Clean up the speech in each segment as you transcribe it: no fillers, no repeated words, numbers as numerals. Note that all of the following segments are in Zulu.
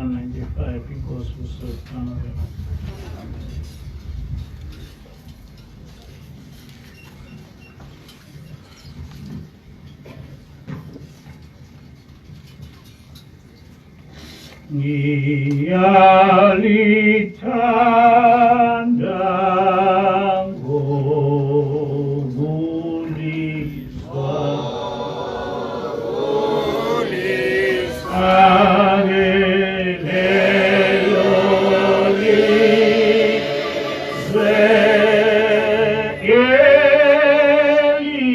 195 inkosi uSothana. Ngiyalithanda ngokulizwa lelo lizwe elizayo.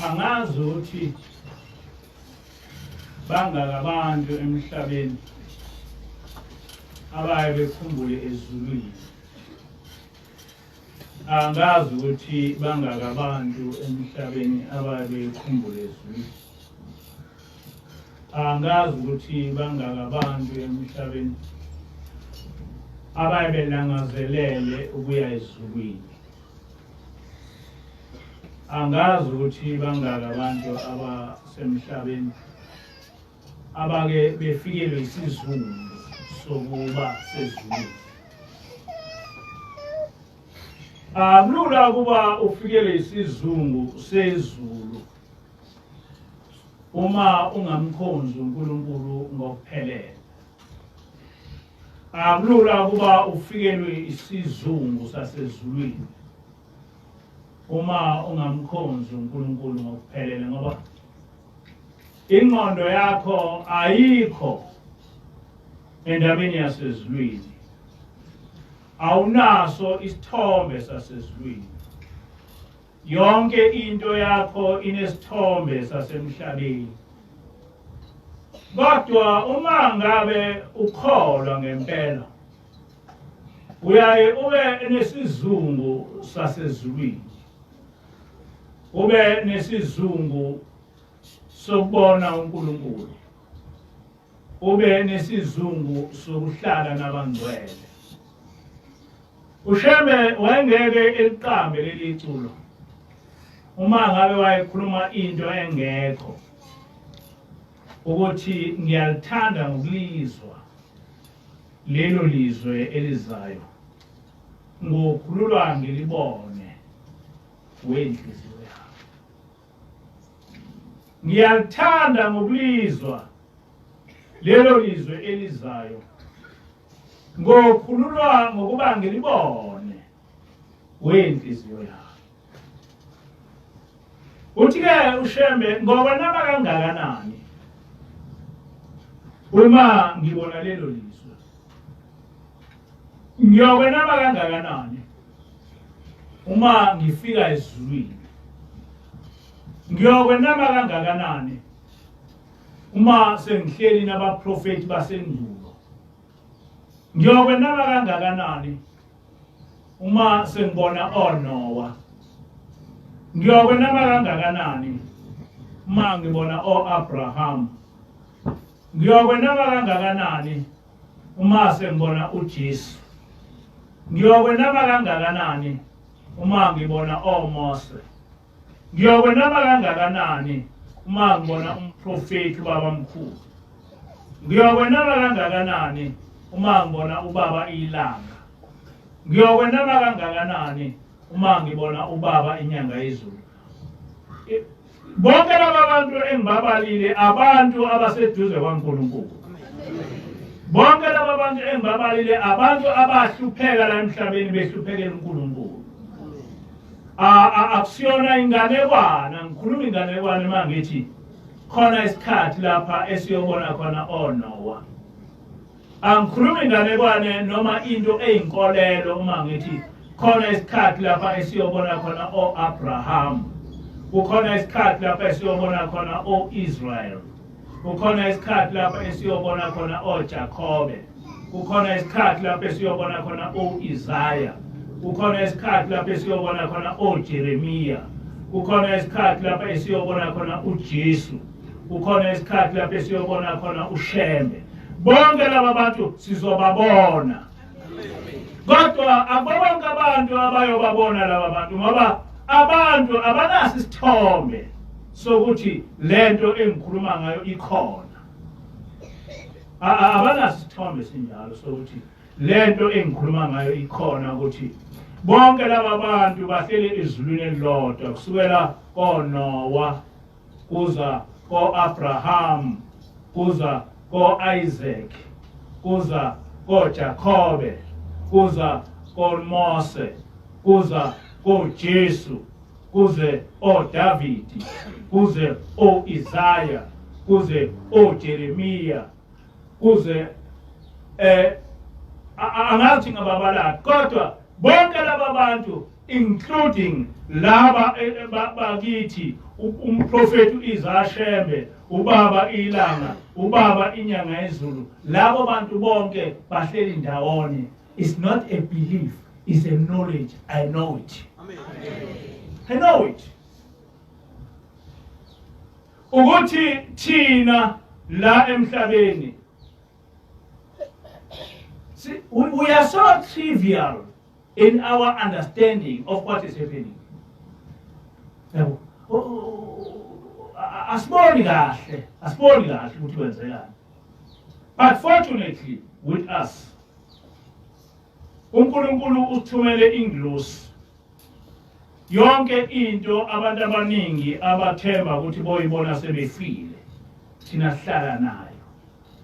angazi ukuthi bangakabantu emhlabeni abaye bekhumbule ezulwini. Angazi ukuthi bangakabantu emhlabeni abaye bekhumbule ezulwini. Angazi ukuthi bangakabantu emhlabeni abaye belangazelele ukuya ezulwini. Angazi ukuthi bangakabantu abasemhlabeni abake befikelwe isizungu sokuba sezulwini. Akulula kuba ufikelwe isizungu sezulu uma ungamkhonzi uNkulunkulu ngokuphelele. Akulula kuba ufikelwe isizungu sasezulwini uma ungamkhonzi uNkulunkulu ngokuphelele, ngoba ingqondo yakho ayikho endabeni yasezulwini. Awunaso isithombe sasezulwini. Yonke into yakho inesithombe sasemhlabeni. Kodwa uma ngabe ukholwa ngempela, uyaye ube nesizungu sasezulwini. Ube nesizungu sokubona uNkulunkulu. Ube nesizungu sokuhlala nabangcwele. Ushembe wayengeke eliqambe leli culo uma ngabe wayekhuluma into engekho, ukuthi ngiyalithanda ngokulizwa lelo lizwe elizayo, ngokhululwa ngilibone wenhliziyo yami. Ngiyalithanda ngokulizwa lelo lizwe elizayo, ngokhululwa ngokuba ngilibone wenhliziyo yami. Uthi-ke ushembe, ngoba naba kangakanani uma ngibona lelo lizwe, ngiyokwenaba kangakanani uma ngifika ezulwini, ngiyokwenaba kangakanani uma sengihleli nabaprofeti basendulo, ngiyokwenaba kangakanani uma sengibona oNoah, ngiyokwenaba kangakanani uma ngibona oAbraham, ngiyokwenaba kangakanani uma sengibona uJesu, ngiyokwenaba kangakanani uma ngibona oMose, ngiyokwenaba kangakanani uma ngibona umprofeti babamkhulu, ngiyokwenaba kangakanani uma ngibona ubaba ilanga, ngiyokwenaba kangakanani uma ngibona ubaba inyanga yezulu. Bonke laba bantu engibabalile abantu abaseduze kwaNkulunkulu. Bonke laba bantu engibabalile abantu abahlupheka la emhlabeni behluphekela uNkulunkulu. Akusiyona inganekwana, ngikhuluma inganekwana uma ngithi khona isikhathi lapha esiyobona khona oNoah. Angikhuluma inganekwane noma into eyinkolelo uma ngithi khona isikhathi lapha esiyobona khona oAbraham. Kukhona isikhathi lapha esiyobona khona oIsrael. Kukhona isikhathi lapha esiyobona khona oJakobe. Kukhona isikhathi lapha esiyobona khona oIsaiah. Kukhona isikhathi lapha esiyobona khona oJeremiya. Kukhona isikhathi lapha esiyobona khona uJesu. Kukhona isikhathi lapha esiyobona khona uShembe. Bonke laba bantu sizobabona. Kodwa abonke abantu abayobabona laba bantu, ngoba abantu abanaso isithombe sokuthi lento engikhuluma ngayo ikhona. Abanaso isithombe sinjalo sokuthi lento engikhuluma ngayo ikhona, ukuthi bonke laba bantu bahleli ezulwini elilodwa kusukela koNoah kuza koAbraham kuza koIsaac kuza koJakobe kuza koMose kuza koJesu kuze oDavidi kuze oIsaiah kuze oJeremiya kuze angathi ngababala, kodwa bonke laba bantu including laba bakithi umprofeti uIzashembe, ubaba ilanga, ubaba inyanga yezulu, labo bantu bonke bahleli ndawonye. It's not a belief, it's a knowledge. I know it. Amen. I know it. Ukuthi thina la emhlabeni, see, we are so trivial in our understanding of what is happening. Asiboni kahle ukuthi kwenzekani. But fortunately with us, uNkulunkulu uthumele ingilosi. Yonke into abantu abaningi abathemba ukuthi boyibona sebefile, thina sihlala nayo.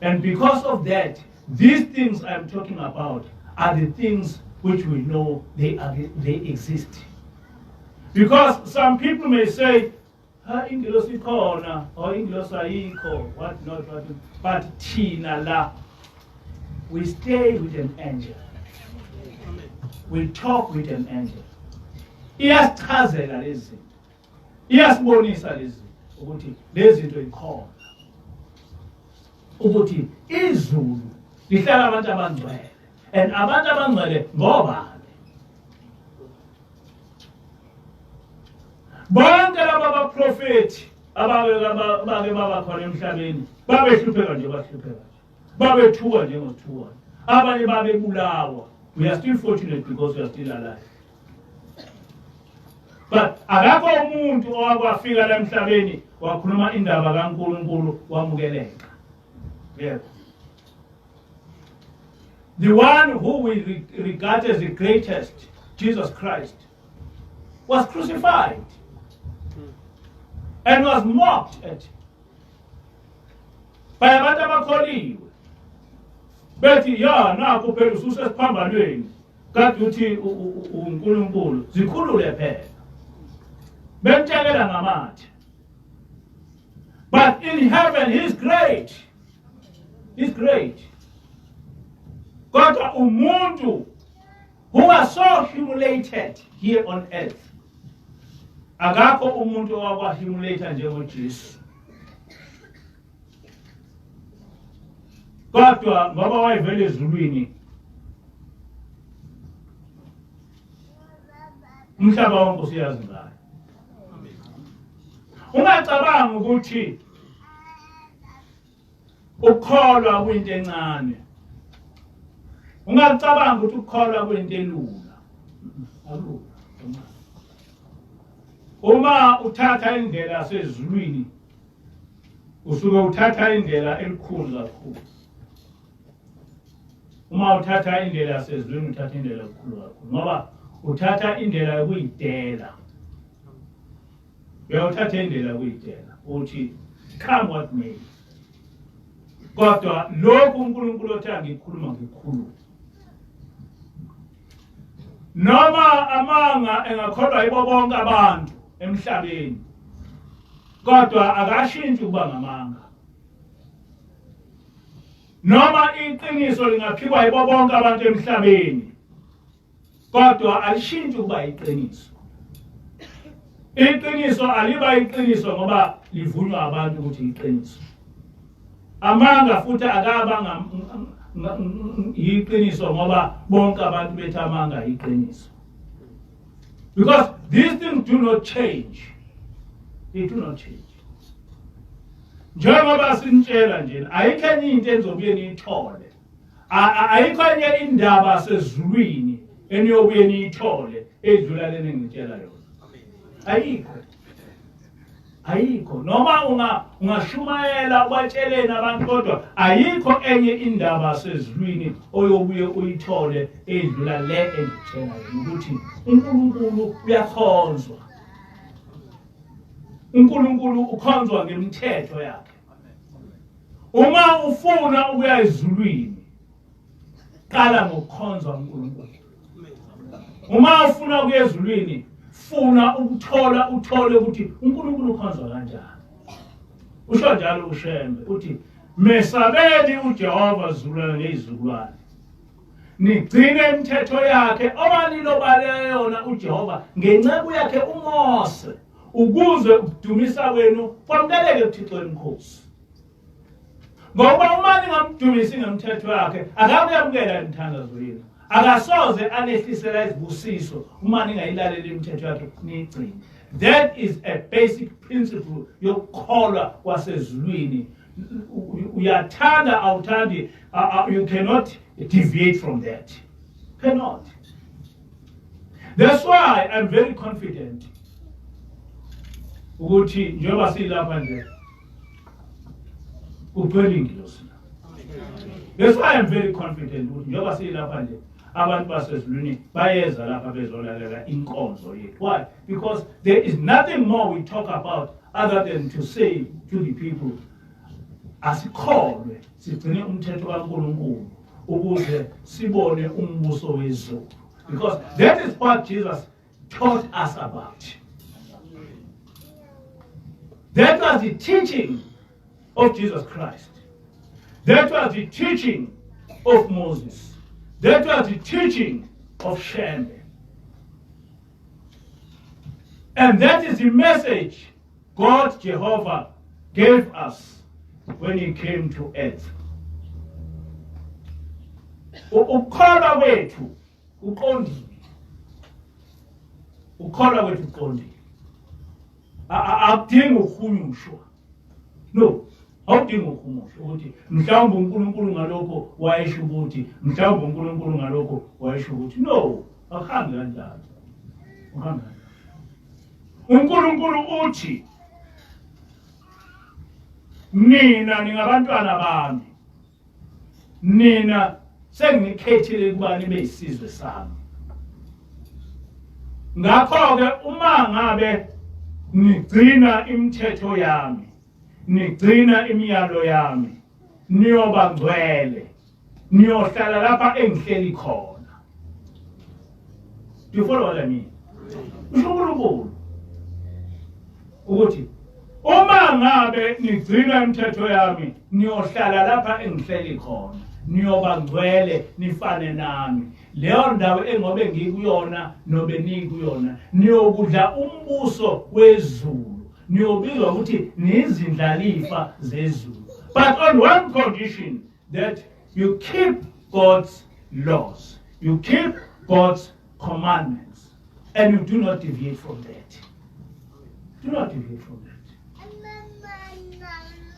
And because of that, these things I'm talking about are the things which we know they exist. Because some people may say, ingilosi khona or ingilosi ayikho, what not, but thina la, we stay with an angel. We talk with an angel. Iyasichazela lezi zinto. Iyasibonisa lezi zinto ukuthi lezi zinto ikhona. Ukuthi izulu lihlala abantu abangcwele. And abantu abangcwele ngobani? Bonke laba abaprofeti abake baba khona emhlabeni babehlupheka nje bahlupheka. Babethuka nje ngothuka. Abanye babebulawa. We are still fortunate because we are still alive. But akakho umuntu owakwafika la emhlabeni wakhuluma indaba kaNkulunkulu wamukeleka. Yeah. The one who we regard as the greatest, Jesus Christ, was crucified and was mocked at by abantu abakholiwe. Bethi ya nakho phela ususesiphambanweni kade uthi uNkulunkulu zikhulule phela. Bemtshekela ngamathe. But in heaven he's great. He's great. Kodwa umuntu who was so humiliated here on earth, akakho umuntu owakwa-humiliator njengoJesu. Kodwa ngoba wayevele ezulwini, umhlaba wonke usiyazi ngayo. Ungacabanga ukuthi ukholwa kwinto encane. Ungacabanga ukuthi ukholwa kwinto elula. Alula. Uma uthatha indlela yasezulwini, usuke uthatha indlela elikhulu kakhulu. Uma uthatha indlela yasezulwini uthatha indlela elikhulu kakhulu. Ngoba uthatha indlela yokuyidela. Uyawuthatha indlela yokuyidela uthi come what may. Kodwa lokhu uNkulunkulu othanda ngikhuluma ngikhuluma. Noma amanga engakholwa yibo bonke abantu emhlabeni, kodwa akashintshi ukuba ngamanga. Noma iqiniso lingaphikwa yibo bonke abantu emhlabeni, kodwa alishintshi ukuba iqiniso. Iqiniso aliba iqiniso ngoba livunywa abantu ukuthi iqiniso. Amanga futhi akaba iqiniso ngoba bonke abantu bethi amanga iqiniso. Because these things do not change. They do not change. Njengoba sinitshela nje, ayikho enye into enzobuye niyithole. Ayikho enye indaba sezulwini eniyobuye niyithole edlula lena engitshela yona. Ayikho. Ayikho. Noma ungashumayela ubatsheleni abantu kodwa ayikho enye indaba sezulwini oyobuye uyithole edlula le engitshela yona ukuthi uNkulunkulu uyakhonzwa. uNkulunkulu ukhonzwa ngemithetho yakhe. Uma ufuna ukuya ezulwini, qala ngokukhonzwa uNkulunkulu. Uma ufuna ukuya ezulwini, funa ukuthola uthole ukuthi uNkulunkulu ukhonzwa kanjani. Usho njalo uShembe uthi mesabeni uJehova zukulwane nezizukulwane. nigcine imithetho yakhe obalilobale yona uJehova ngenceku yakhe uMose ukuze ukudumisa kwenu kwamukeleke kuThixo eNkosi. Ngoba uma ningamdumisi ngemithetho yakhe akakuyamukela imithandazo yenu. Akasoze anehlisela izibusiso uma ningayilaleli imithetho yakhe niyigcine. That is a basic principle yokukholwa kwasezulwini. Uyathanda awuthandi, you cannot deviate from that. Cannot. That's why I'm very confident ukuthi njengoba silapha nje ugcwele ingilosi. That's why I'm very confident ukuthi njengoba silapha nje abantu basezulwini bayeza lapha bezolalela inkonzo yethu. Why? Because there is nothing more we talk about other than to say to the people, asikholwe sigcine umthetho kaNkulunkulu ukuze sibone umbuso wezulu. Because that is what Jesus taught us about. That was the teaching of Jesus Christ. That was the teaching of Moses. That was the teaching of Shembe. And that is the message God Jehovah gave us when he came to earth. Ukholwa wethu uqondile. Ukholwa wethu uqondile. Akudingi ukuhunyushwa. No. Awudingi ukuhunyushwa ukuthi mhlawumbe uNkulunkulu ngalokho wayesho ukuthi mhlawumbe uNkulunkulu ngalokho wayesho ukuthi no, akuhambi kanjalo. Uhambe. uNkulunkulu uthi mina ningabantwana bami, nina sengikhethile ukuba nibe isizwe sami. Ngakho-ke uma ngabe nigcina imithetho yami, nigcina imiyalo yami, niyoba ngcwele, niyohlala lapha engihleli khona. Do you follow what I mean? uNkulunkulu ukuthi uma ngabe nigcina imithetho yami, niyohlala lapha engihleli khona, niyoba ngcwele nifane nami. Leyo ndawo engobe ngikuyona nobe nikuyona, niyokudla umbuso wezulu, niyobizwa ukuthi nizindlalifa zezulu. But on one condition, that you keep God's laws, you keep God's commandments, and you do not deviate from that. Do not deviate from that.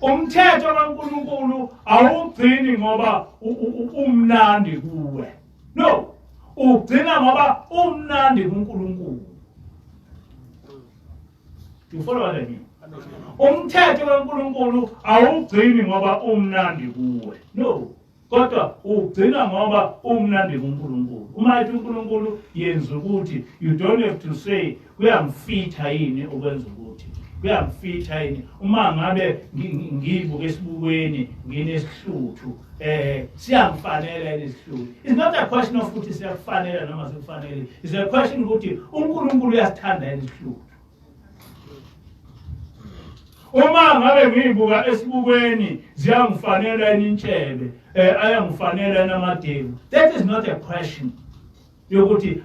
Umthetho kaNkulunkulu awugcini ngoba umnandi kuwe. No, ugcina ngoba umnandi kuNkulunkulu. Do you follow what I mean? Umthetho kaNkulunkulu awugcini ngoba umnandi kuwe. No, kodwa ugcina ngoba umnandi kuNkulunkulu. Uma ethi uNkulunkulu yenza ukuthi, you don't have to say kuyamfitha yini ukwenza ukuthi. Kuyamfitha yini uma ngabe ngibuke esibukweni nginesihluku siyangifanele lesihluku. It's not a question of ukuthi siyakufanele noma sikufanele. It's a question ukuthi uNkulunkulu uyasithanda lesihluku. Uma ngabe ngibuka esibukweni ziyangifanele inintshebe ayangifanele namadevu. That is not a question yokuthi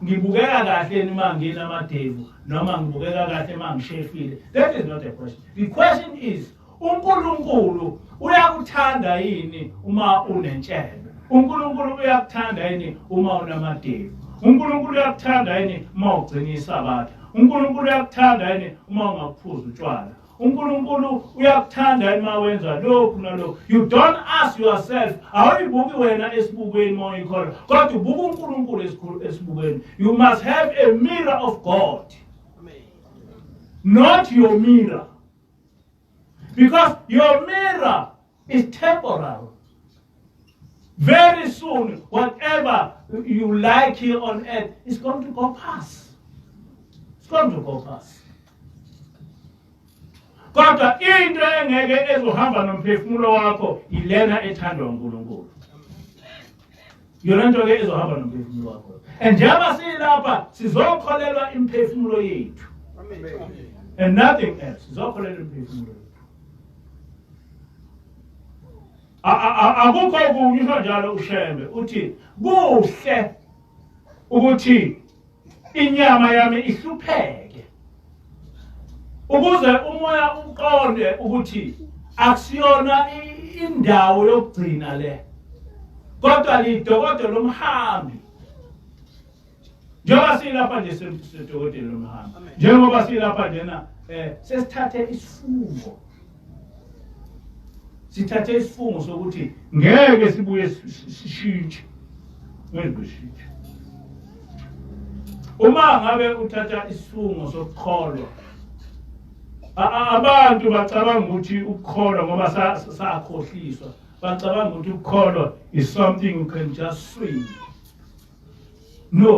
ngibukeka kahle nima nginamadevu noma ngibukeka kahle mangishefile. That is not a question. The question is uNkulunkulu uyakuthanda yini uma unentshebe? uNkulunkulu uyakuthanda yini uma unamadevu? uNkulunkulu uyakuthanda yini uma ugcina isabatha? uNkulunkulu uyakuthanda yini uma ungaphuza utshwala? uNkulunkulu uyakuthanda yini uma wenza lokhu nalokhu? You don't ask yourself, awuyibuki wena esibukweni uma uyikholwa, kodwa ubuka uNkulunkulu esibukweni. You must have a mirror of God. Not your mirror. Because your mirror is temporal. Very soon, whatever you like here on earth is going to go past. It's going to go past. Kodwa into engeke ezohamba nomphefumulo wakho ilena ethandwa uNkulunkulu. Yona into ke ezohamba nomphefumulo wakho. And njengoba silapha sizokholelwa imphefumulo yethu. And nothing else. Sizokholelwa imphefumulo yethu. akukho kunye njalo ushembe uthi kuhle ukuthi inyama yami ihlupheke ukuze umoya uqonde ukuthi akusiyona indawo yokugcina le kodwa lidokotela lomhambi njengoba silapha nje sedokotela lomhambi njengoba silapha njena sesithathe isifungo sithathe isifungo sokuthi ngeke sibuye sishintshe ngesishintshe uma ngabe uthatha isifungo sokukholwa abantu bacabanga ukuthi ukukholwa ngoba sakhohliswa bacabanga ukuthi ukukholwa is something you can just swing. No,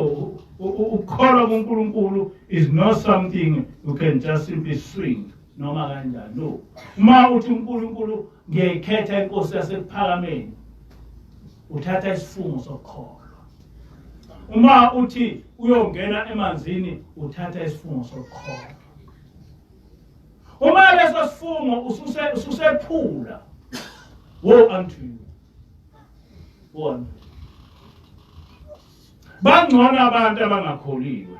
ukukholwa kuNkulunkulu is not something you can just simply swing noma kanjani. No, uma uthi uNkulunkulu ngiyayikhetha inkosi yasephakameni uthatha isifungo sokukholwa. Uma uthi uyongena emanzini uthatha isifungo sokukholwa. Uma leso sifungo ususephula, woe unto you. Woe unto you. Bangcono abantu abangakholiwe.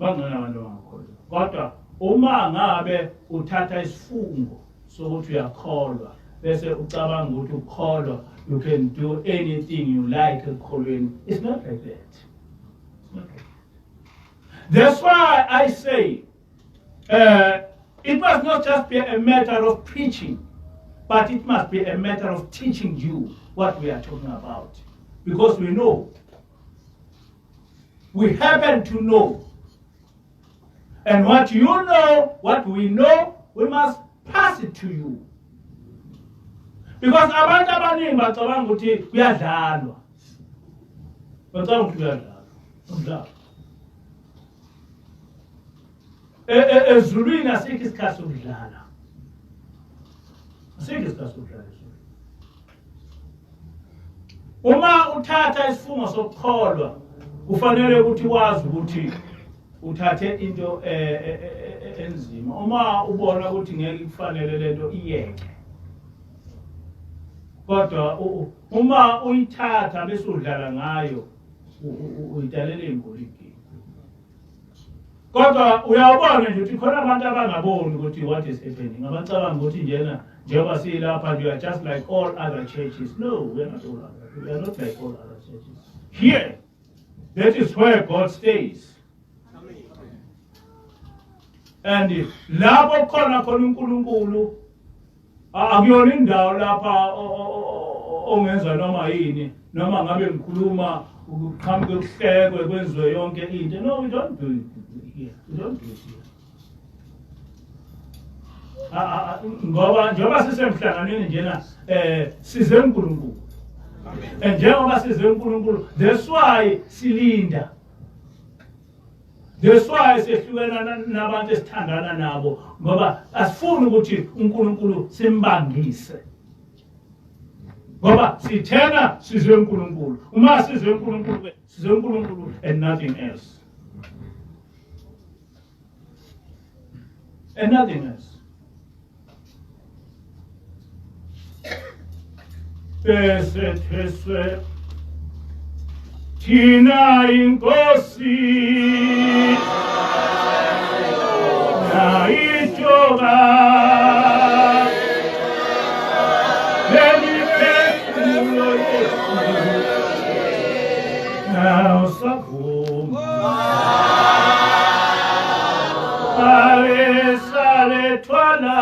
Bangcono abantu abangakholiwe. Kodwa uma ngabe uthatha isifungo sokuthi uyakholwa bese ucabanga ukuthi ukholwa you can do anything you like ekholweni. It's not like that. It's not like that. That's why I say it must not just be a matter of preaching, but it must be a matter of teaching you what we are talking about. Because we know. We happen to know. And what you know, what we know, we must pass it to you. Because abantu abaningi bacabanga ukuthi kuyadlalwa. Bacabanga ukuthi kuyadlalwa. Ezulwini asikho isikhathi sokudlala. Asikho isikhathi sokudlala. Uma uthatha isifungo sokukholwa kufanele ukuthi wazi ukuthi uthathe into enzima. Uma ubona ukuthi ngeke kufanele lento iyeke. Kodwa uma uyithatha bese udlala ngayo uyidalela inkulunkulu. Kodwa uyabona nje ukuthi khona abantu abangaboni ukuthi what is happening. Abacabanga ukuthi njengoba silapha you are just like all other churches. No, we are not all other. We are not like all other churches. Here, that is where God stays. And lapho khona uNkulunkulu akuyona indawo lapha ongenza noma yini noma ngabe ngikhuluma ukuqhamuka ukuhlekwe kwenziwe yonke into. No, we don't do it here. We don't do it here. Ngoba njengoba sisemhlanganweni njena size uNkulunkulu. And njengoba size uNkulunkulu, that's why silinda. That's why sehlukana nabantu esithandana nabo ngoba asifuni ukuthi uNkulunkulu simbangise. Ngoba sithena size uNkulunkulu. Uma size uNkulunkulu, size uNkulunkulu and nothing else. And nothing else. Besetheswe Tina inkosi na ijoba lemipekulo yesu na usakuma ale sale twala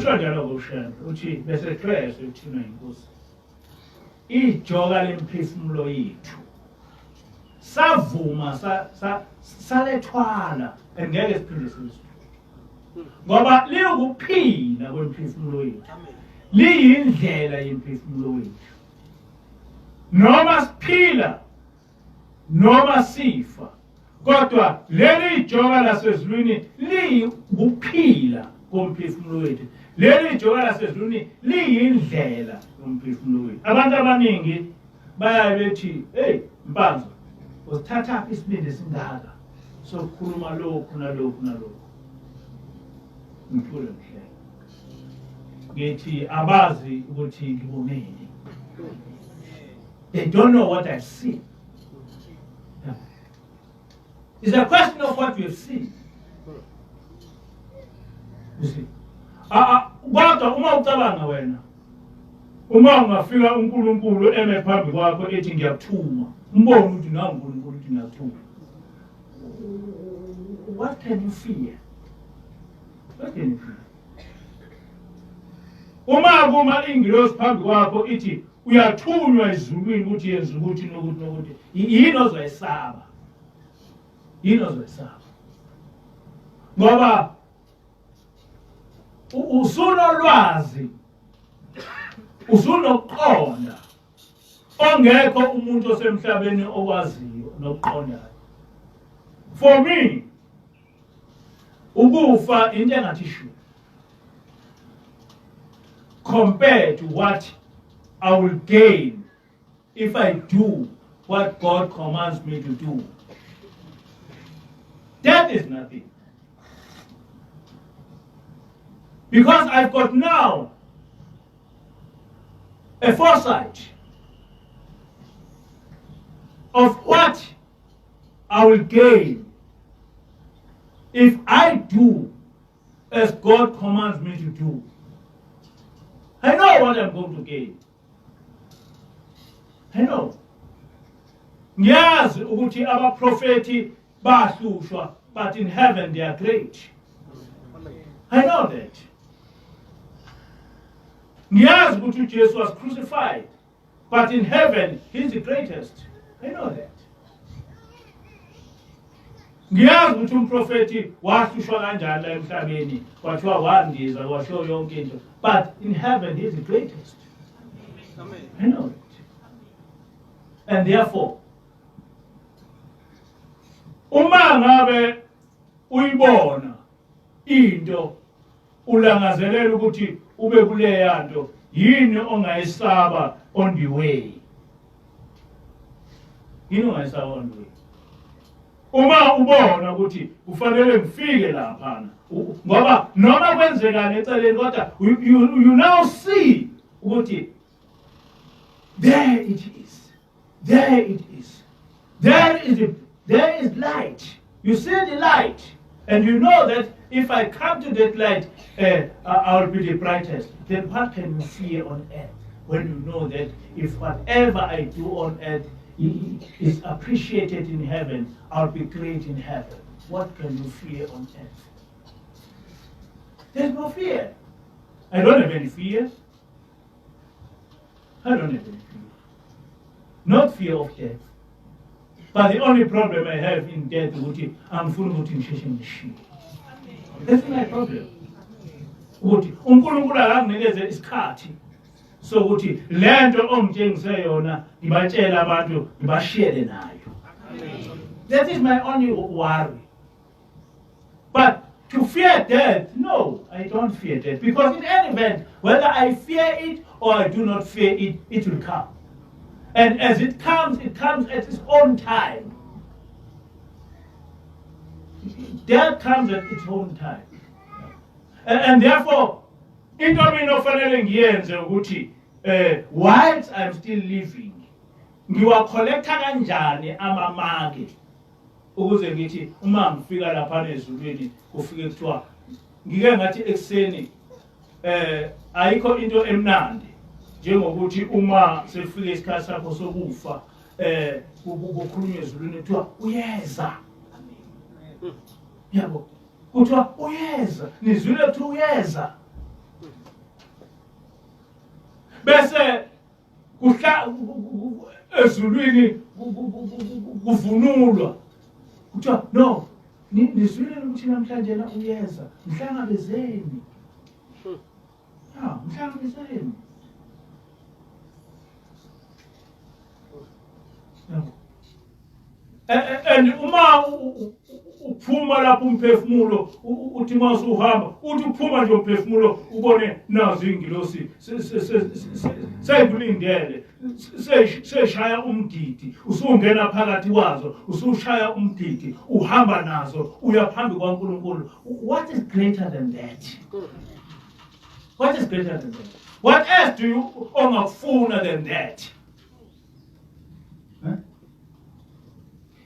usho njalo kushela uthi bese Christ uthina inkosi ijoka lemphefumulo yethu savuma salethwala engeke siphinde sizwe ngoba liyokuphila kwemphefumulo yethu liyindlela yemphefumulo wethu noma siphila noma sifa kodwa leli ijoka lasezulwini liyikuphila komphefumulo wethu leli ijoka lasezulwini liyindlela yomphefumulo wethu abantu abaningi bayabe bethi hey Mpanza usithatha isibindi singaka sokukhuluma lokhu nalokhu ngithule mhle ngithi abazi ukuthi ngiboneni they don't know what I see. It's a question of what we have seen. You see? Kodwa uma ucabanga wena uma ungafika uNkulunkulu eme phambi kwakho ethi ngiyakuthuma umbone ukuthi nanguNkulunkulu uthi ngiyakuthuma what can you fear? What can you fear? Uma kuma ingilosi phambi kwakho ithi uyathunywa ezulwini ukuthi yenza ukuthi nokuthi yini ozoyisaba ngoba usunolwazi usunoqonda ongekho umuntu osemhlabeni okwaziyo nokuqondayo. For me ukufa into engathi shu compared to what I will gain if I do what God commands me to do. That is nothing. Because I've got now a foresight of what I will gain if I do as God commands me to do. I know what I'm going to gain. I know. Ngiyazi ukuthi abaprofeti bahlushwa, but in heaven they are great. I know that. Ngiyazi ukuthi Jesus was crucified, but in heaven he's the greatest. I know that. Ngiyazi ukuthi umprofeti wahlushwa kanjani la emhlabeni, kwathiwa wandiza kwasho yonke into, but in heaven he's the greatest. Amen. I know it. And therefore, uma ngabe uyibona into ulangazelela ukuthi ube kuleya nto yini ongayisaba on the way. Yini ongayisaba on the way. Uma ubona ukuthi kufanele ngifike lapha ngoba noma kwenzekani eceleni kodwa you now see ukuthi there it is. There it is. There is light. You see the light, and you know that if I come to that light, I'll be the brightest. Then what can you fear on earth when you know that if whatever I do on earth is appreciated in heaven, I'll be great in heaven? What can you fear on earth? There's no fear. I don't have any fear. I don't have any fear. Not fear of death. But the only problem I have in death is I'm full of shame. That's my problem. uNkulunkulu akanginikeze isikhathi sokuthi lento ongitshengise yona ngibatshela abantu ngibashiyele nayo. That is my only worry. But to fear death, no, I don't fear death. Because in any event, whether I fear it or I do not fear it, it will come. And as it comes at its own time. Death comes at its own time. And therefore, into minofanele ngiyenze ukuthi whilst I'm still living, ngiwacollecta kanjani amamaki ukuze ngithi uma ngifika lapha ezulwini kufike kuthiwa ngike ngathi ekseni ayikho into emnandi njengokuthi uma sefike isikhathi sakho sokufa kukhulunywa ezulwini kuthiwa uyeza. Yabo kuthiwa uyeza, nizwile ukuthi uyeza. bese kuhla ezulwini kuvunulwa kuthiwa no nizwile ukuthi namhlanje na uyeza mhlangabezeni mhlangabezeni and uma uphuma lapho umphefumulo uthi mase uhamba uthi uphuma nje umphefumulo ubone nazo ingilosi seyikulindele seshaya umgidi usungena phakathi kwazo usushaya umgidi uhamba nazo uya phambi kwaNkulunkulu. What is greater than that? What is greater than that? What else do you ongafuna than that?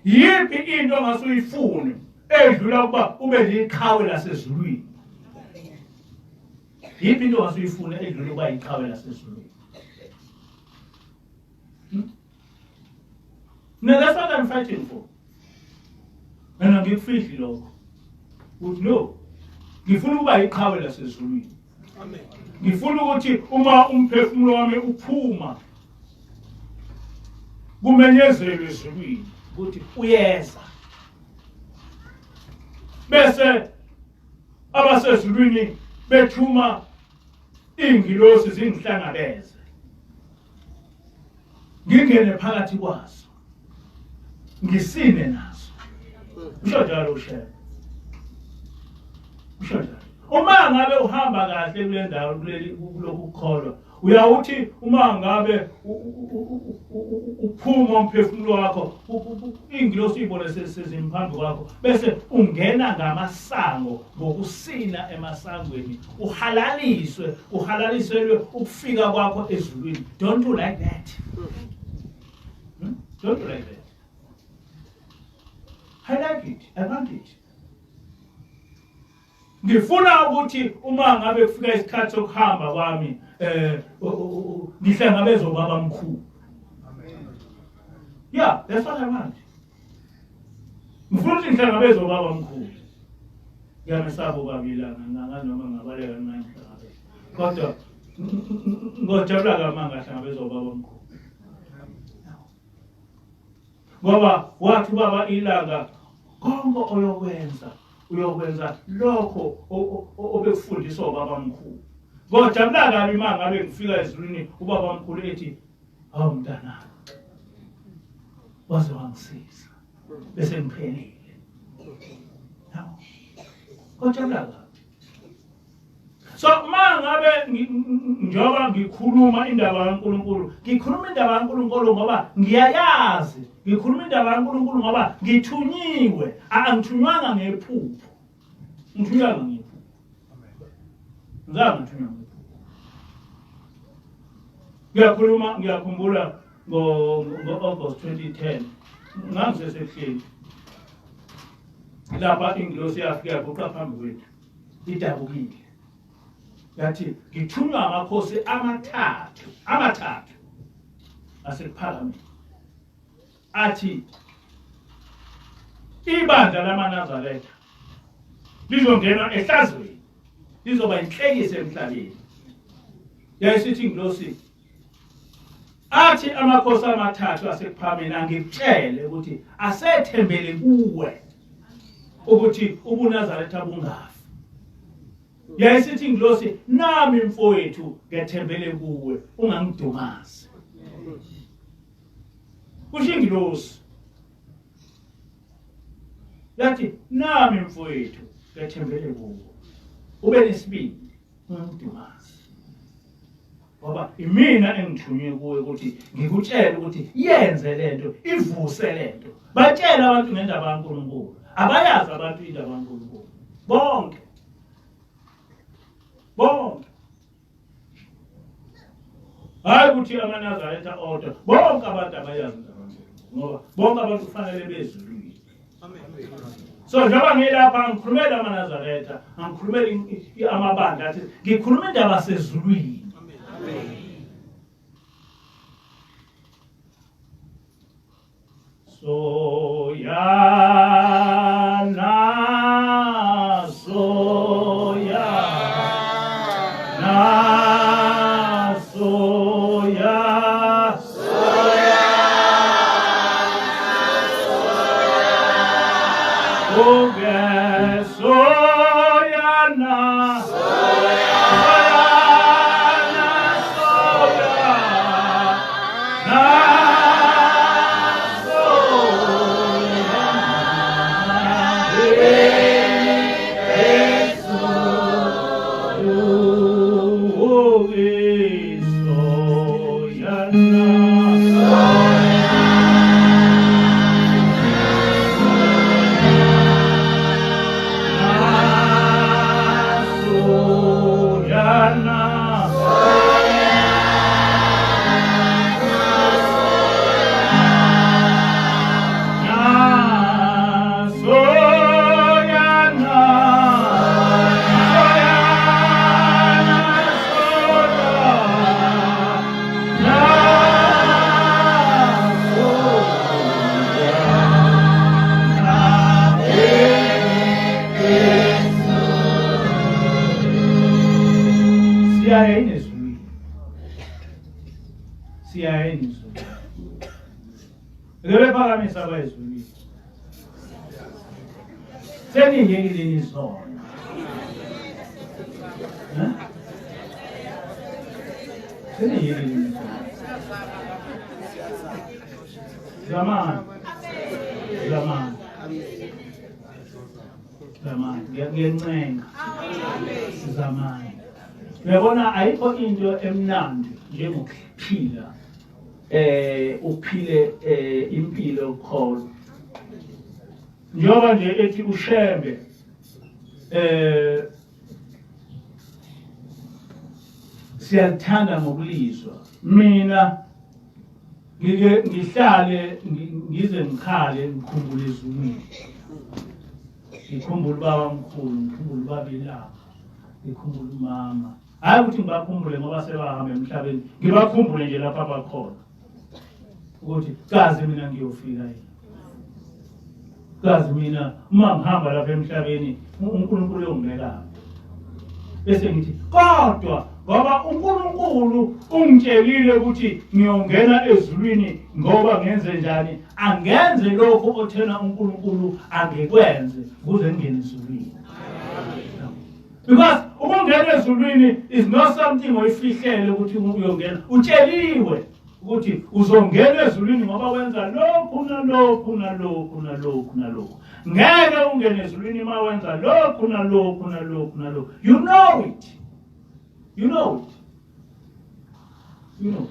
Yiphi into ongasuyifuni edlula kuba ube liqhawe lasezulwini? Yiphi into ongasuyifuni edlula kuba iqhawe lasezulwini? No, that's what I'm fighting for. And I'm ngikufihli lokho. Uthi no, ngifuna ukuba iqhawe lasezulwini. Amen. Ngifuna ukuthi uma umphefumulo wami uphuma kumenyezelwe ezulwini ukuthi uyeza. Bese abasezulwini bethuma ingilosi zingihlangabeze. Ngingene phakathi kwazo. Ngisine nazo. Usho njalo ushaya. Usho njalo. Uma ngabe uhamba kahle kule ndawo kulokhu ukukholwa uyawuthi uma ngabe uphuma umphefumulo wakho ingilosi ibone sezimphambili kwakho bese ungena ngamasango ngokusina emasangweni uhalaliselwe ukufika kwakho ezulwini. Don't you like that? Don't you like that? I like it. I want it. Ngifuna ukuthi uma ngabe kufika isikhathi sokuhamba kwami ngihlangabezwe ubaba mkhulu. Yeah, that's what I want. Ngifuna ukuthi ngihlangabezwe ubaba mkhulu. Ngiyamesaba ukabila nganoma ngabaleka ngihlangabezwe. Kodwa ngojabula kamanga ngihlangabezwe ubaba mkhulu. Ngoba wathi baba ilanga konke uyokwenza lokho obekufundiswa ubaba mkhulu. Ngojabula kabi mangabe ngifika ezulwini ubaba mkhulu ethi hawu mntana waze wangisiza bese ngiphelile. Ngojabula kabi. So mangabe njoba ngikhuluma indaba kaNkulunkulu ngikhuluma indaba kaNkulunkulu ngoba ngiyayazi. Ngikhuluma indaba kaNkulunkulu ngoba ngithunyiwe. Angithunywanga ngephupho. Ngithunywanga ngephupho. Ngithunywa ngephupho. Ngiyakhumbula ngo-August 2010 ngangisesehleli lapha ingilosi yafika yaguqa phambi kwethu idabukile. Yathi ngithunywa amakhosi amathathu asekuphakameni. Athi ibandla lamaNazaretha lizongena ehlazweni lizoba inhlekisa emhlabeni. Yayisithi ingilosi athi amakhosi amathathu asekuphakameni angikutshele ukuthi asethembele kuwe ukuthi ubuNazaretha bungafi. Yayisithi ingilosi nami mfowethu ngethembele kuwe ungangidumazi. Kusho ingilosi yathi nami mfowethu ngethembele kuwe ube nesibindi ungangidumazi. Ngoba imina engithunywe kuwe ukuthi ngikutshele ukuthi yenze lento ivuse lento. Batshela abantu ngendaba kaNkulunkulu. Abayazi abantu indaba kaNkulunkulu. Bonke. Hayi ukuthi amaNazaretha odwa bonke abantu abayazi indaba kaNkulunkulu. Ngoba bonke abantu kufanele bezulwini. Amen. So njengoba ngilapha ngikhulumela amaNazaretha, ngikhulumela amabandla athi ngikhuluma indaba yasezulwini. Soyana Uyabona ayikho into emnandi njengokuphila uphile impilo yokukholo. Njengoba nje ethi ushembe siyathanda ngokulizwa. Mina ngihlale ngize ngikhale ngikhumbule izulu. Ngikhumbule baba omkhulu, ngikhumbule baba ilanga, ngikhumbule umama. Hayi ukuthi ngibakhumbule ngoba sebahamba emhlabeni, ngibakhumbule nje lapha bakhona. Ukuthi kazi mina ngiyofika yini. Kazi mina uma ngihamba lapha emhlabeni uNkulunkulu uyongibeka. Bese ngithi kodwa ngoba uNkulunkulu ungitshelile ukuthi ngiyongena ezulwini ngoba ngenze njani, angenze lokho othena uNkulunkulu angikwenze ukuze ngene ezulwini. Because ukungena ezulwini is not something oyifihlele ukuthi uyongena. Utsheliwe ukuthi uzongena ezulwini ngoba wenza lokhu nalokhu nalokhu nalokhu nalokhu. Ngeke ungene ezulwini uma wenza lokhu nalokhu nalokhu nalokhu. You know it. You know it. You know.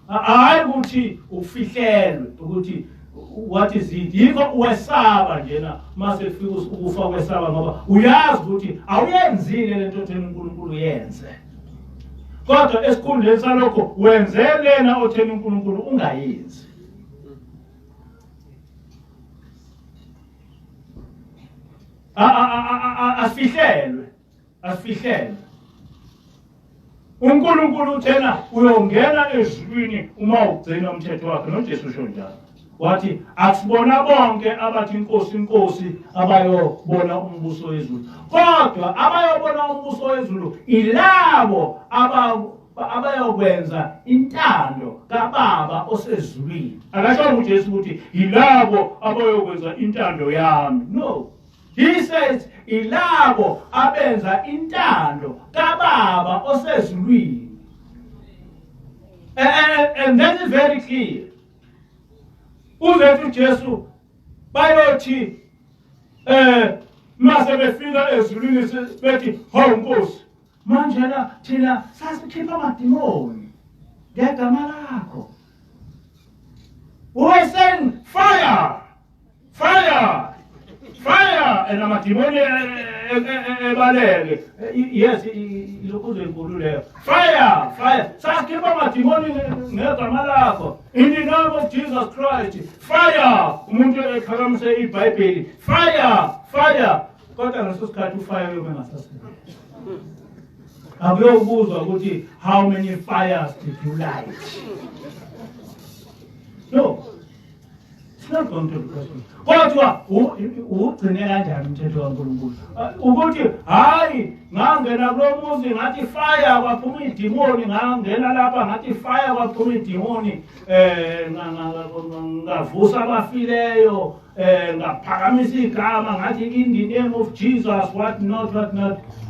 Hayi ukuthi ufihlelwe ukuthi what is it? Yiko uwesaba njena mase fika ukufa kwesaba ngoba uyazi ukuthi awuyenzile lento othena uNkulunkulu yenze. Kodwa esikhundleni salokho wenzelena othena uNkulunkulu ungayenzi. Asifihlelwe. Asifihlelwe. uNkulunkulu uthena uyongena ezulwini uma ugcina umthetho wakhe. noJesu usho njalo. Wathi asibona bonke abathi inkosi inkosi abayobona umbuso wezulu. Kodwa abayobona umbuso wezulu ilabo abayokwenza intando kaBaba osezulwini. Akasho uJesu ukuthi ilabo abayokwenza intando yami. No. He says ilabo abenza intando kaBaba osezulwini. And that is very clear. Uzethu Jesu bayothi mase befika ezulwini bethi hawu Nkosi manje la thina sasikhipha amadimoni ngegama lakho. We saying fire, fire, fire, and amadimoni ebaleke. Yes, lokho zenkulu leyo. Fire, fire. Sasikhipha amadimoni ngegama lakho. In the name of Jesus Christ, fire. Umuntu ephakamise iBhayibheli. Fire, fire. Kodwa ngaleso sikhathi ufire yobengasasebenzi. Akuyokuzwa ukuthi how many fires did you light? No. It's not going to be possible. Kodwa ugcine kanjani umthetho kaNkulunkulu? Ukuthi hayi ngangena kulo muzi ngathi fire kwaphuma idimoni, ngangena lapha ngathi fire kwaphuma idimoni, ngavusa abafileyo, ngaphakamisa igama ngathi in the name of Jesus what not.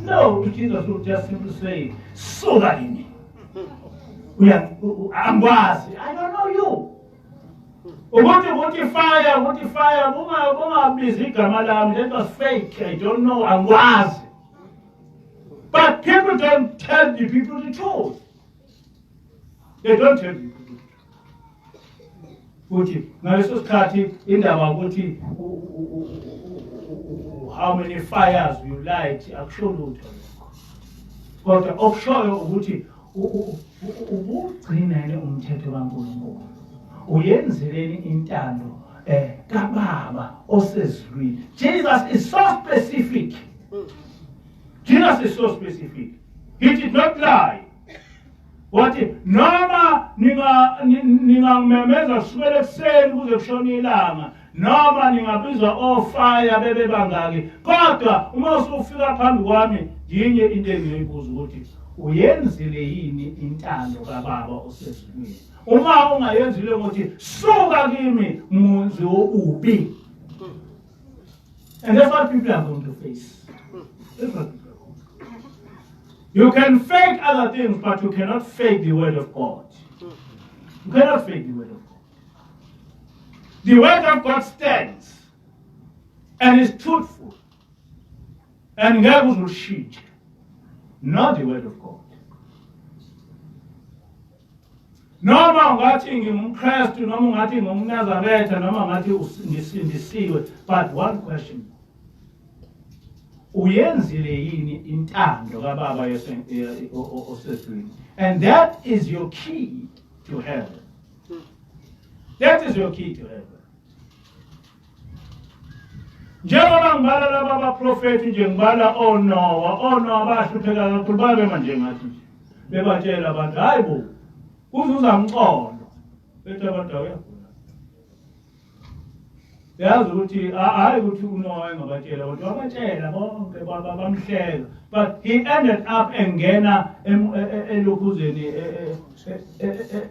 No, Jesus will just simply say soka ini. Angwazi, I don't know you. Ukuthi fire, bungabizi igama lami, that was fake, I don't know, angwazi. But people don't tell the people the truth. They don't tell the people. Ukuthi ngaleso sikhathi indaba ukuthi how many fires you light akusho lutho. Kodwa okushoyo ukuthi ubugcina yini umthetho kaNkulunkulu. Uyenzeleni intando kaBaba osezulwini. Jesus is so specific. Jesus is so specific. He did not lie. What noma ningamemeza kusukela ekuseni kuze kushone ilanga noma ningabizwa ofire bebe bangaki kodwa uma usufika phambi kwami yinye into engiyibuza ukuthi uyenzile yini intando kaBaba osezulwini. Uma ungayenzile ukuthi suka kimi munzi obubi. And that's what people are going to face. That's what people. You can fake other things, but you cannot fake the word of God. You cannot fake the word of God. The word of God stands and is truthful. And God will cheat, not the word of God. Noma ungathi ngumKristu noma ungathi ngumNazaretha noma ngathi ngisindisiwe, but one question. Uyenzile yini intando kaBaba osezulwini? And that is your key to heaven. That is your key to heaven. Njengoba ngibala laba abaprofethi nje ngibala oNoah bahlupheka kakhulu babe manje ngathi bebatshela abantu hayibo kuzuza umcondo bethu abantu uyagula. Yazi ukuthi hayi ukuthi uNoah engabatshela kodwa wabatshela bonke bamhleka, but he ended up engena elokhuzeni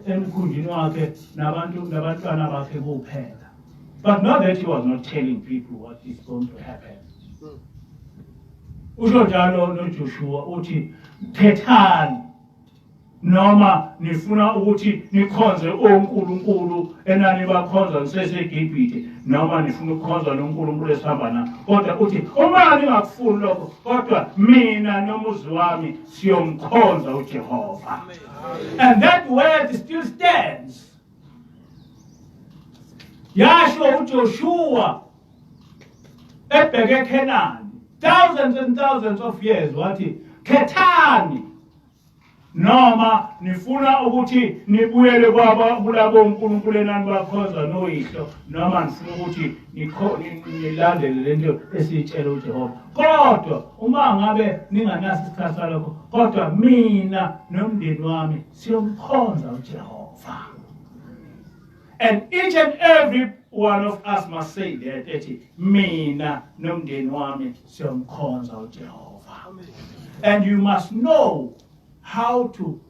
emkhunjini wakhe nabantwana bakhe kuphela. But not that he was not telling people what is going to happen. Usho njalo noJoshua uthi khethani noma nifuna ukuthi nikhonze onkulunkulu enani bakhonza ngiseseGibhithe noma nifuna ukukhonza noNkulunkulu esihamba na. Kodwa uthi uma ningakufuni lokho kodwa mina nomuzi wami siyomkhonza uJehova. And that word still stands. Yasho uJoshua ebheke eKhenani thousands and thousands of years wathi khethani noma nifuna ukuthi nibuyele kulabo uNkulunkulu enani bakhonza noyihlo noma nifuna ukuthi nilandele lento esiyitshela uJehova. Kodwa uma ngabe ninganaso isikhathi salokho kodwa mina nomndeni wami siyomkhonza uJehova. And each and every one of us must say that mina nomndeni wami siyomkhonza uJehova. And you must know how to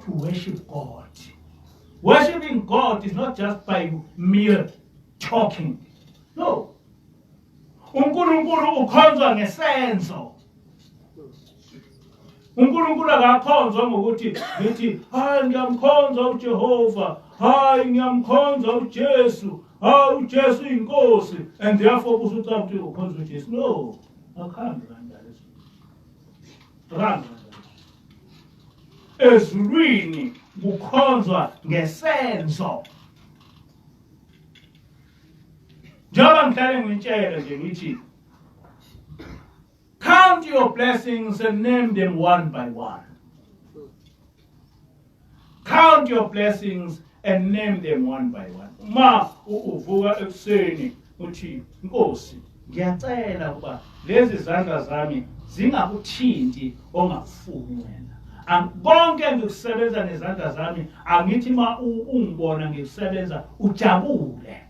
worship God. Worshiping God is not just by mere talking. No. uNkulunkulu ukhonzwa ngesenzo. uNkulunkulu akakhonzwa ngokuthi ngithi hayi ngiyamkhonza uJehova, hayi ngiyamkhonza uJesu, hayi uJesu inkosi and therefore usuthi ukhonza uJesu. No. Akhambi kanjalo. Ezulwini kukhonzwa ngesenzo. Njengoba ngihlale ngitshela nje ngithi count your blessings and name them one by one. Count your blessings and name them one by one. Ma uvuka ekuseni uthi Nkosi ngiyacela ukuba lezi izandla zami zingakuthinti ongafuni wena. Bonke ngikusebenza nezandla zami angithi ma ungibona ngikusebenza ujabule.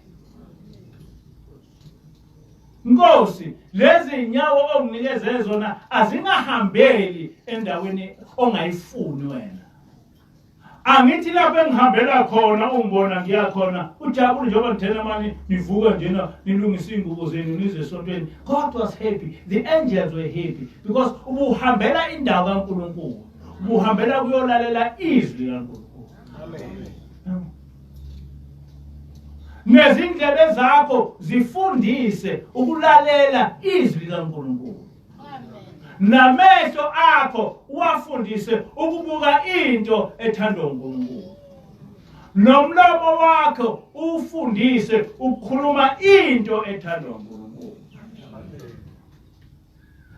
Nkosi lezi inyawo onginikeze zona azingahambeli endaweni ongayifuni wena. Angithi lapho engihambela khona ungibona ngiyakhona ujabule njengoba ngithena manje nivuka njena nilungisa ingubo zenu nize esontweni. God was happy, the angels were happy because ubuhambela indawo kaNkulunkulu, ubuhambela kuyolalela izwi kaNkulunkulu. Amen. nezindlebe zakho zifundise ukulalela izwi likaNkulunkulu. Namehlo akho uwafundise ukubuka into ethandwa uNkulunkulu. Nomlomo wakho ufundise ukukhuluma into ethandwa uNkulunkulu.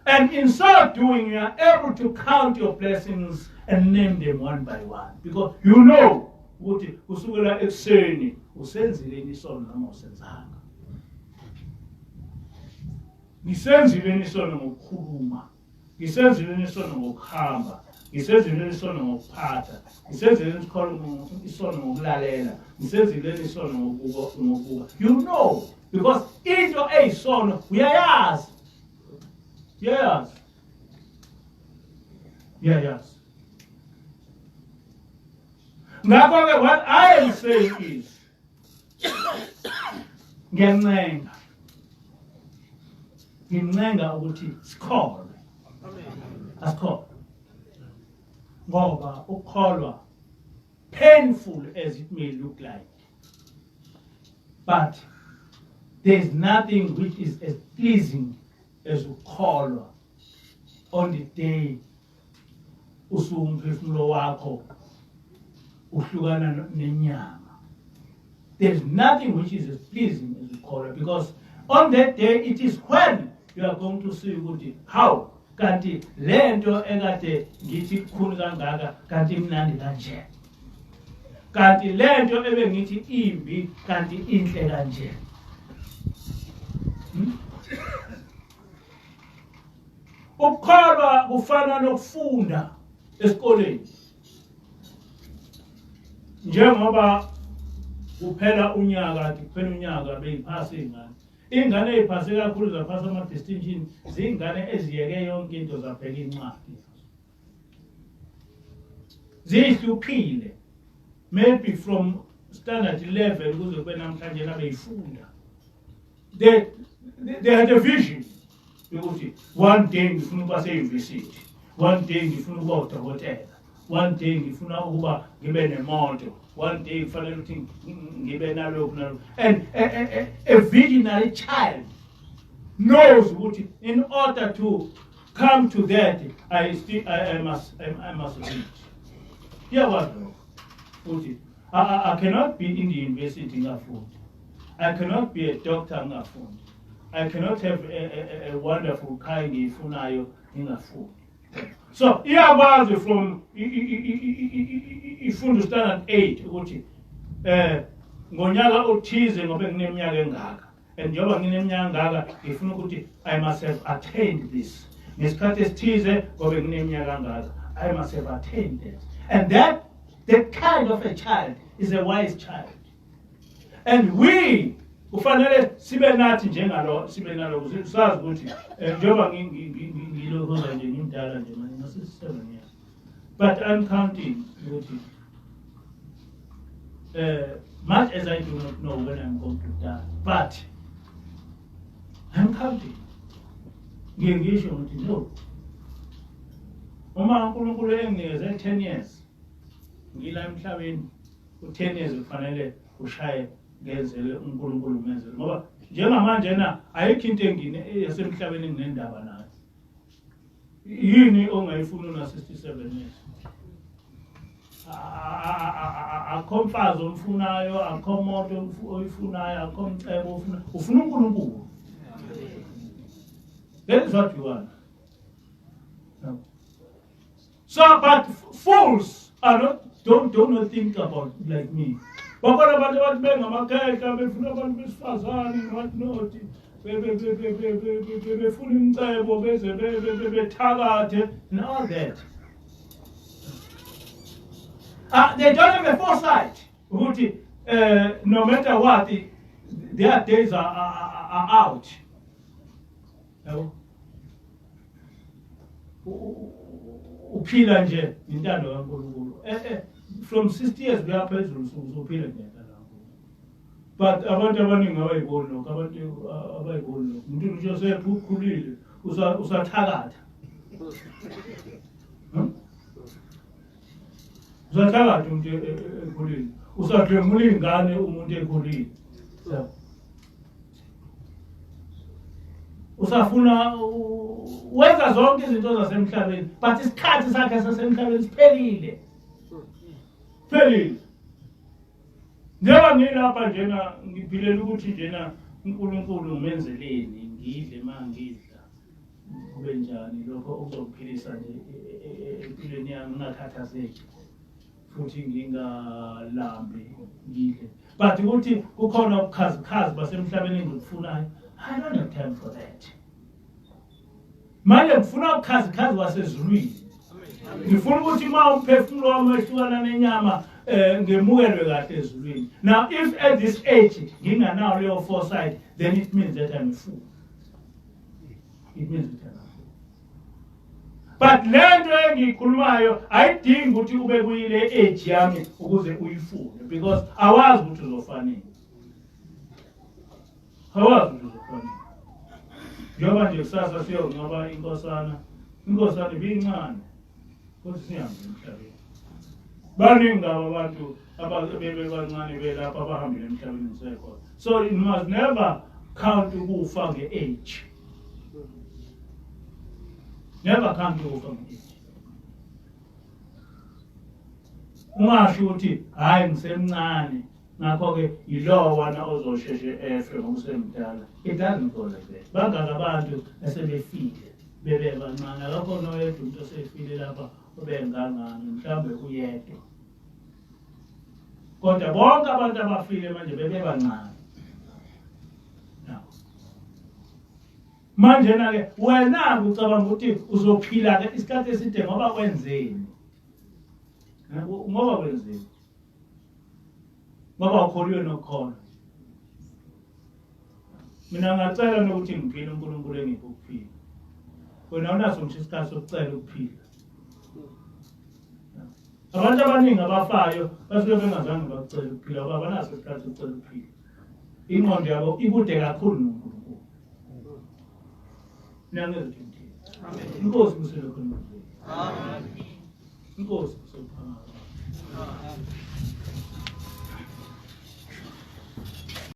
And in so doing, you are able to count your blessings and name them one by one. Because you know ukuthi kusukela ekuseni usenzile isono noma usenzanga. Ngisenzile isono ngokukhuluma. Ngisenzile isono ngokuhamba. Ngisenzile isono ngokuphatha. Ngisenzile isono ngokulalela. Ngisenzile isono ngokubuka. You know, because into eyisono uyayazi. Yes. Yes. Now, what I am saying is, ngiyancenga ukuthi sikholwe. Asikholwe. Ngoba ukholwa, painful as it may look like, but there is nothing which is as pleasing as ukholwa on the day usumphefumulo wakho uhlukana nenyama. There is nothing which is as pleasing as ukholwa, because on that day it is when you are going to see ukuthi how kanti lento ekade ngithi kukhulu kangaka kanti imnandi kanje. Kanti lento ebengithi imbi kanti inhle kanje. Ukholwa kufana nokufunda esikoleni. Njengoba kuphela unyaka beyiphasa ingane. Ingane eziphase kakhulu zaphasa ama-distinction zingane eziyeke yonke into zabheka incwadi. Zihluphile. Maybe from standard 11 kuze kube namhlanje nabeyifunda. They had a vision. Because one day ngifuna ukuba se-university, one day ngifuna ukuba udokotela, one day ngifuna ukuba ngibe nemoto, one day kufanele ukuthi ngibe nalokhu nalokhu. And a visionary child knows ukuthi in order to come to that, I must read. Yeah, what? I cannot be in the university ngafunda. I cannot be a doctor ngafunda. I cannot have a wonderful car ngiyifunayo ngingafuni. So iyakwazi from ifunda standard 8 ukuthi ngonyaka othize ngobe ngineminyaka engaka, and njoba ngineminyaka engaka ngifuna ukuthi I must have attained this. Ngesikhathi esithize ngobe ngineminyaka engaka, I must have attained it. And that kind of a child is a wise child. And we kufanele sibe nathi njengalo sibe nalo sazi ukuthi njoba ngilokoza nje ngimdala nje manje 7 years, but I'm counting ukuthi much as I do not know when I'm going to die, but I'm counting. Ngisho ukuthi no, uma uNkulunkulu enginikeze 10 years ngila emhlabeni, u10 years kufanele ushaye ngenzele uNkulunkulu ngenzele, ngoba njengamanje na ayikho into engine yasemhlabeni nginendaba nayo. Yini ongayifuna una 67 years? Akho mfazi omfunayo, akho moto oyifunayo, akho mcebo ufuna uNkulunkulu. That is what you want. No. So, but fools are not, don't think about like me. Bakona abantu ababenga amakhaya befuna abantu besifazane what not befuna imicebo beze bethakathe and all that. They don't have a foresight ukuthi no matter what their days are out. Uphila nje intando kaNkulunkulu. From 60 years we are phezulu uzophila nje intando kaNkulunkulu. But abantu abaningi abayiboni lokho, abantu abayiboni lokho. Umuntu nje osekhulile usathakatha. Usathakatha umuntu ekhulile. Usadlwengula ingane umuntu ekhulile. So usafuna wenza zonke izinto zasemhlabeni but isikhathi sakhe sasemhlabeni siphelile. Phelile. Njengoba ngilapha njena ngiphilela ukuthi njena uNkulunkulu umenzeleni ngidle mangidla kube njani lokho okuzokuphilisa nje empilweni yami ngingakhathazeki futhi ngingalambi ngidle. But ukuthi kukhona ubukhazikhazi basemhlabeni engikufunayo, I don't have time for that. Manje ngifuna ubukhazikhazi wasezulwini. Ngifuna ukuthi uma umphefumulo wami wehlukana nenyama ngemukelwe kahle ezulwini. Now if at this age nginganawo leyo foresight, then it means that I'm a fool. It means that I'm a fool. But lento engiyikhulumayo ayidingi ukuthi ube kuyile age yami ukuze uyifunde, because awazi ukuthi uzofanele. Awazi ukuthi uzofanele. Njengoba nje kusasa siyonqoba inkosana ibincane kodwa sihambe emhlabeni. Baningi abantu ababebancane belapha abahambile emhlabeni ngisekhona. So you must never count ukufa nge-age. Never count ukufa nge-age. Ungasho ukuthi hayi ngisemncane ngakho-ke yilowana ozosheshe efe ngokusemdala. It doesn't go like that. Bangaka abantu esebefile bebe bancane, akakho noyedwa umuntu osefile lapha obengangani, mhlawumbe uyedwa. Kodwa bonke abantu abafile manje bebe bancane. Manje na-ke wena ucabanga ukuthi uzophila-ke isikhathi eside ngoba kwenzeni? Ngoba kwenzeni? Ngoba ukholiwe nokukhona. Mina ngacela nokuthi ngiphile uNkulunkulu engiphe ukuphila. Wena unaso nje isikhathi sokucela ukuphila. Abantu abaningi abafayo basuke bengazange bakucela ukuphila ngoba banaso isikhathi sokucela ukuphila. Ingqondo yabo ikude kakhulu noNkulunkulu. Nangezithu. Amen. Inkosi kuselokho. Amen. Inkosi kuselokho. Amen.